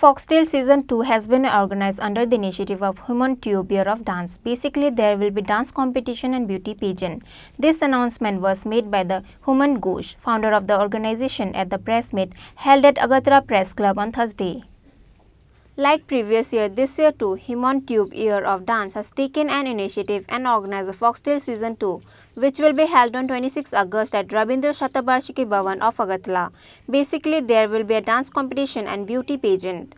Foxtel Season 2 has been organized under the initiative of HimonTube Year of Dance. Basically, there will be dance competition and beauty pageant. This announcement was made by the Human Ghosh, founder of the organization, at the press meet held at Agartala Press Club on Thursday. Like previous year, this year too, HimonTube Year of Dance has taken an initiative and organized the Foxtel Season 2, which will be held on 26 August at Rabindra Shatabarshiki Bhavan of Agartala. Basically, there will be a dance competition and beauty pageant.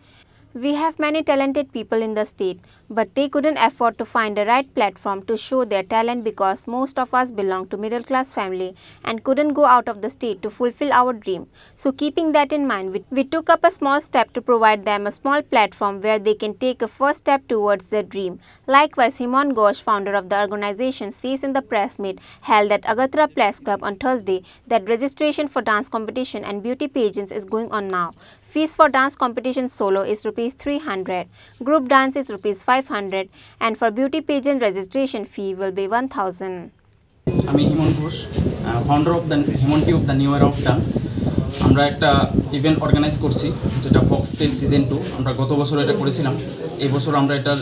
We have many talented people in the state, but they couldn't afford to find the right platform to show their talent because most of us belong to middle class family and couldn't go out of the state to fulfill our dream. So keeping that in mind, we took up a small step to provide them a small platform where they can take a first step towards their dream. Likewise, Himon Ghosh, founder of the organization, says in the press meet held at Agartala Press Club on Thursday that registration for dance competition and beauty pageants is going on now. Fees for dance competition solo is Rs 300, group dance is Rs 500 and for beauty pageant registration fee will be 1000. আমি Himon Ghosh, founder of the HimonTube the new year of dance. আমরা একটা event organise করছি যেটা foxtail season 2। আমরা গত বছর এটা করেছিলাম, এই বছর আমরা এটার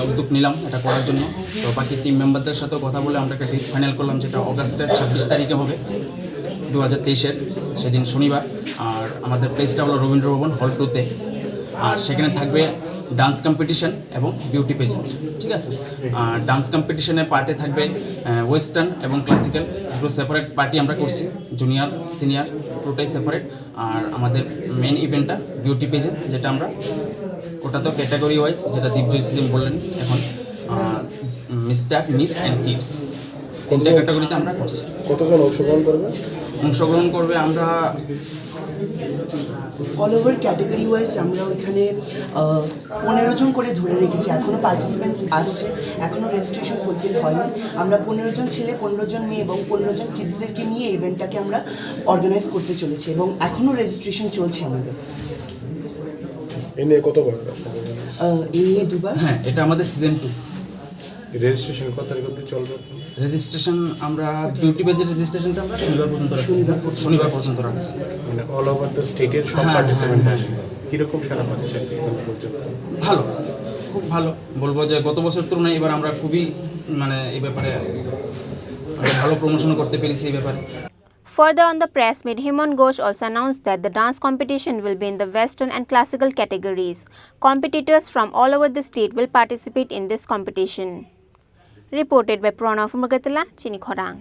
উদ্যোগ নিলাম এটা করার জন্য। তো বাকি টিম মেম্বারদের সাথেও কথা বলে আমরা একটা ডেট ফাইনাল করলাম যেটা অগাস্টের 26 তারিখে হবে 2023-এর, সেদিন শনিবার। আর আমাদের প্লেসটা হলো রবীন্দ্র ভবন হল 2-তে। আর সেখানে থাকবে ডান্স কম্পিটিশন এবং বিউটি পেজেন্ট, ঠিক আছে। আর ডান্স কম্পিটিশনের পার্টে থাকবে ওয়েস্টার্ন এবং ক্লাসিক্যাল, দুটো সেপারেট পার্টি আমরা করছি, জুনিয়র সিনিয়র পুরোটাই সেপারেট। আর আমাদের মেন ইভেন্টটা বিউটি পেজেন্ট, যেটা আমরা ওটা তো ক্যাটাগরি ওয়াইজ, যেটা দীপজয় সিজন বললেন এখন, মিস্টার মিস অ্যান্ড কিডস, তিনটা ক্যাটাগরিতে আমরা করছি। কতজন অংশগ্রহণ করবে আমরা অল ওভার ক্যাটাগরি ওয়াইজ আমরা ওইখানে 15 জন করে ধরে রেখেছি। এখনও পার্টিসিপেন্টস আসছে, এখনও রেজিস্ট্রেশন ফুলফিল হয়নি। আমরা 15 জন ছেলে, 15 জন মেয়ে এবং 15 জন কিডসদেরকে নিয়ে ইভেন্টটাকে আমরা অর্গানাইজ করতে চলেছি এবং এখনও রেজিস্ট্রেশন চলছে আমাদের। এই নিয়ে কতবার? এই নিয়ে দুবার। হ্যাঁ, এটা আমাদের সিজন 2। রেজিস্ট্রেশন কত তারিখ অবধি চলবে? রেজিস্ট্রেশন আমরা বিউটি পেজের রেজিস্ট্রেশনটা আমরা শনিবার পর্যন্ত রাখছি। মানে অল ওভার দ্য স্টেটের সব পার্টিসিপেন্ট আসে। কীরকম সারা পাচ্ছে এখন পর্যন্ত? ভালো, খুব ভালো বলবো যে গত বছর তুলনায় এবার আমরা খুবই এই ব্যাপারে ভালো প্রমোশন করতে পেরেছি এই ব্যাপারে। Further on the press meet, Himon Ghosh also announced that the dance competition will be in the Western and Classical categories. Competitors from all over the state will participate in this competition. Reported by Pranav from Agartala, Chini, Khorang.